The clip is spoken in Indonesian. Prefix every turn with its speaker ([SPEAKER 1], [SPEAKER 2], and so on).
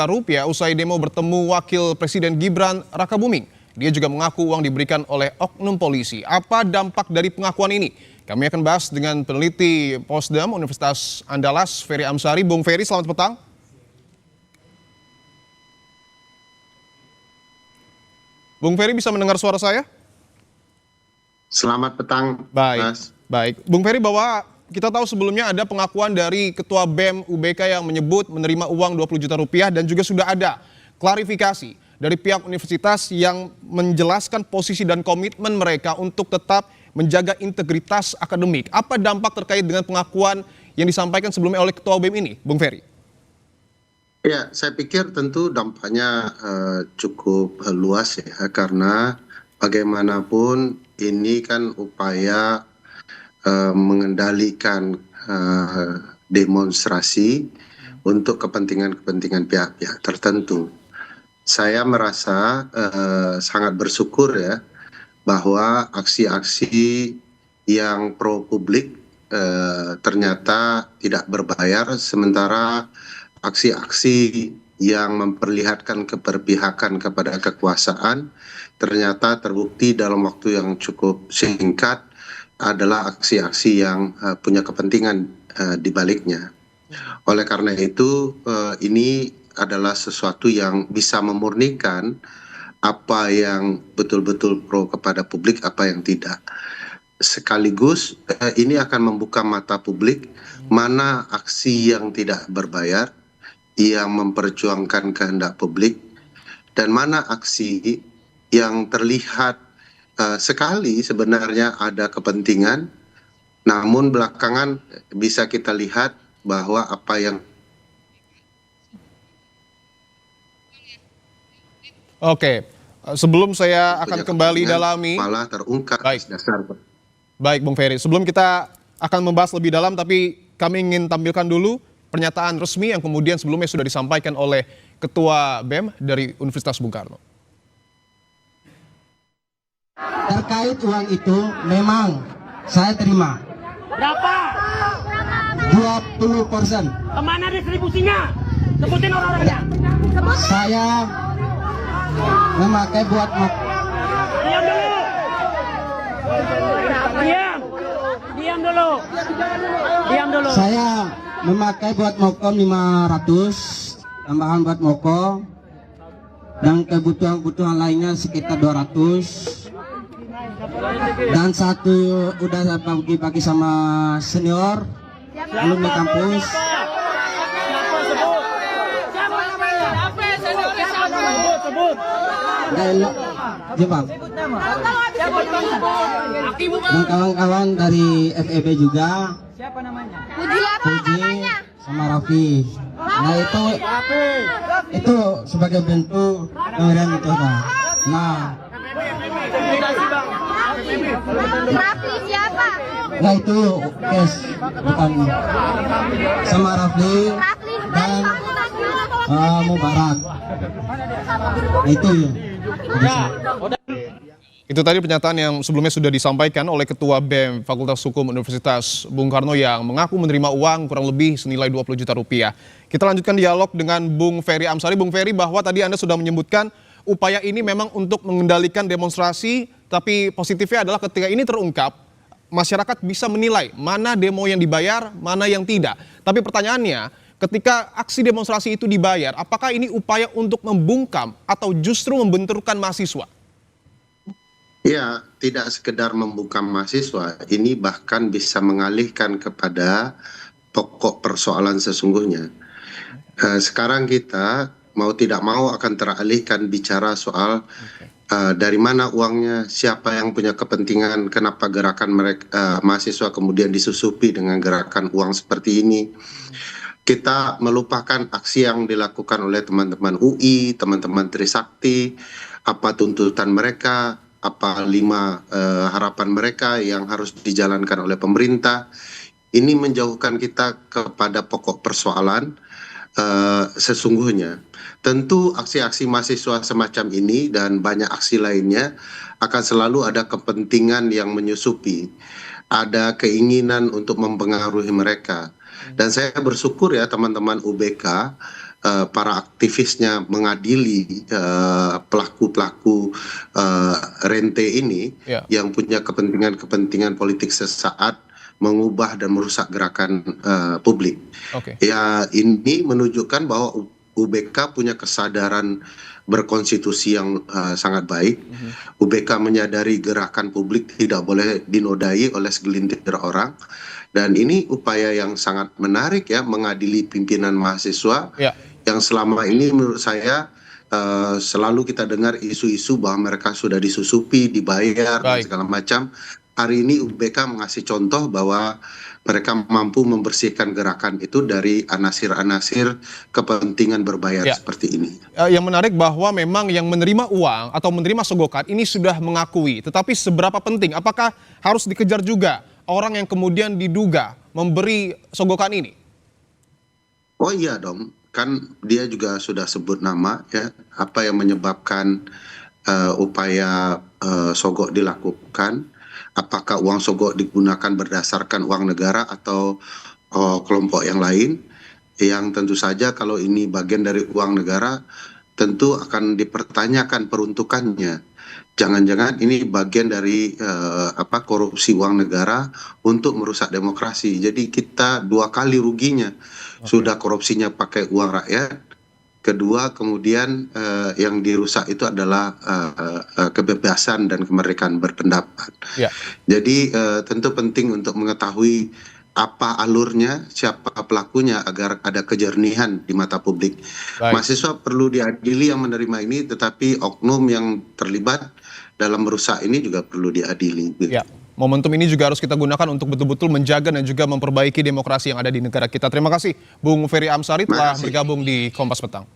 [SPEAKER 1] Rupiah usai demo bertemu Wakil Presiden Gibran Rakabuming. Dia juga mengaku uang diberikan oleh oknum polisi. Apa dampak dari pengakuan ini? Kami akan bahas dengan peneliti Posdam Universitas Andalas, Ferry Amsari. Bung Ferry, selamat petang. Bung Ferry, bisa mendengar suara saya?
[SPEAKER 2] Selamat petang,
[SPEAKER 1] Baik,
[SPEAKER 2] Mas.
[SPEAKER 1] baik. Bung Ferry, bahwa kita tahu sebelumnya ada pengakuan dari Ketua BEM UBK yang menyebut menerima uang 20 juta rupiah dan juga sudah ada klarifikasi dari pihak universitas yang menjelaskan posisi dan komitmen mereka untuk tetap menjaga integritas akademik. Apa dampak terkait dengan pengakuan yang disampaikan sebelumnya oleh Ketua BEM ini, Bung Ferry?
[SPEAKER 2] Ya, saya pikir tentu dampaknya cukup luas ya, karena bagaimanapun ini kan upaya mengendalikan demonstrasi untuk kepentingan-kepentingan pihak-pihak tertentu. Saya merasa sangat bersyukur ya bahwa aksi-aksi yang pro publik ternyata tidak berbayar, sementara aksi-aksi yang memperlihatkan keberpihakan kepada kekuasaan ternyata terbukti dalam waktu yang cukup singkat adalah aksi-aksi yang punya kepentingan di baliknya. Oleh karena itu, ini adalah sesuatu yang bisa memurnikan apa yang betul-betul pro kepada publik, apa yang tidak. Sekaligus ini akan membuka mata publik mana aksi yang tidak berbayar, yang memperjuangkan kehendak publik, dan mana aksi yang terlihat sekali sebenarnya ada kepentingan, namun belakangan bisa kita lihat bahwa apa yang...
[SPEAKER 1] Oke, sebelum saya akan kembali dalami,
[SPEAKER 2] malah terungkap.
[SPEAKER 1] Baik, Bung Ferry. Sebelum kita akan membahas lebih dalam, tapi kami ingin tampilkan dulu pernyataan resmi yang kemudian sebelumnya sudah disampaikan oleh Ketua BEM dari Universitas Bung Karno.
[SPEAKER 3] Terkait uang itu memang saya terima.
[SPEAKER 4] Berapa?
[SPEAKER 3] 20%.
[SPEAKER 4] Kemana distribusinya? Sebutin orang-orangnya.
[SPEAKER 3] Saya memakai buat
[SPEAKER 4] Diam dulu. Diam dulu. Diam dulu.
[SPEAKER 3] Saya memakai buat mokom 500, tambahan buat mokom, dan kebutuhan-kebutuhan lainnya sekitar 200. Dan satu udah saya bagi-bagi sama senior alumni kampus. Jepang dan kawan-kawan dari FEB juga.
[SPEAKER 4] Siapa namanya?
[SPEAKER 3] Puji sama Raffi. Nah itu sebagai bentuk pemberian itu kan. Nah
[SPEAKER 5] Raffi siapa?
[SPEAKER 3] nah itu guys, bukan sama Raffi dan Mubarak. Nah, itu
[SPEAKER 1] Itu tadi pernyataan yang sebelumnya sudah disampaikan oleh Ketua BEM Fakultas Hukum Universitas Bung Karno yang mengaku menerima uang kurang lebih senilai 20 juta rupiah. Kita lanjutkan dialog dengan Bung Ferry Amsari. Bung Ferry, bahwa tadi Anda sudah menyebutkan upaya ini memang untuk mengendalikan demonstrasi, tapi positifnya adalah ketika ini terungkap, masyarakat bisa menilai mana demo yang dibayar, mana yang tidak. Tapi pertanyaannya, ketika aksi demonstrasi itu dibayar, apakah ini upaya untuk membungkam atau justru membenturkan mahasiswa?
[SPEAKER 2] Ya, tidak sekedar membungkam mahasiswa, ini bahkan bisa mengalihkan kepada pokok persoalan sesungguhnya. Sekarang kita mau tidak mau akan teralihkan bicara soal dari mana uangnya, siapa yang punya kepentingan, kenapa gerakan mereka mahasiswa kemudian disusupi dengan gerakan uang seperti ini. Kita melupakan aksi yang dilakukan oleh teman-teman UI, teman-teman Trisakti, apa tuntutan mereka, apa 5 harapan mereka yang harus dijalankan oleh pemerintah. Ini menjauhkan kita kepada pokok persoalan sesungguhnya. Tentu aksi-aksi mahasiswa semacam ini dan banyak aksi lainnya akan selalu ada kepentingan yang menyusupi, ada keinginan untuk mempengaruhi mereka. Dan saya bersyukur ya teman-teman UBK para aktivisnya mengadili pelaku-pelaku rente ini yang punya kepentingan politik sesaat, mengubah dan merusak gerakan publik. Ya, ini menunjukkan bahwa UBK punya kesadaran berkonstitusi yang sangat baik. UBK menyadari gerakan publik tidak boleh dinodai oleh segelintir orang. Dan ini upaya yang sangat menarik ya, mengadili pimpinan mahasiswa yang selama ini menurut saya selalu kita dengar isu-isu bahwa mereka sudah disusupi, dibayar, dan segala macam. Hari ini UBK mengasih contoh bahwa mereka mampu membersihkan gerakan itu dari anasir-anasir kepentingan berbayar seperti ini.
[SPEAKER 1] Yang menarik bahwa memang yang menerima uang atau menerima sogokan ini sudah mengakui, tetapi seberapa penting? Apakah harus dikejar juga orang yang kemudian diduga memberi sogokan ini?
[SPEAKER 2] Oh iya dong, kan dia juga sudah sebut nama ya, apa yang menyebabkan upaya sogok dilakukan. Apakah uang sogok digunakan berdasarkan uang negara atau kelompok yang lain, yang tentu saja kalau ini bagian dari uang negara tentu akan dipertanyakan peruntukannya. Jangan-jangan ini bagian dari korupsi uang negara untuk merusak demokrasi. Jadi kita dua kali ruginya. Sudah korupsinya pakai uang rakyat, kedua kemudian yang dirusak itu adalah kebebasan dan kemerdekaan berpendapat. Jadi tentu penting untuk mengetahui apa alurnya, siapa pelakunya agar ada kejernihan di mata publik. Mahasiswa perlu diadili yang menerima ini, tetapi oknum yang terlibat dalam merusak ini juga perlu diadili.
[SPEAKER 1] Momentum ini juga harus kita gunakan untuk betul-betul menjaga dan juga memperbaiki demokrasi yang ada di negara kita. Terima kasih Bung Ferry Amsari telah bergabung di Kompas Petang.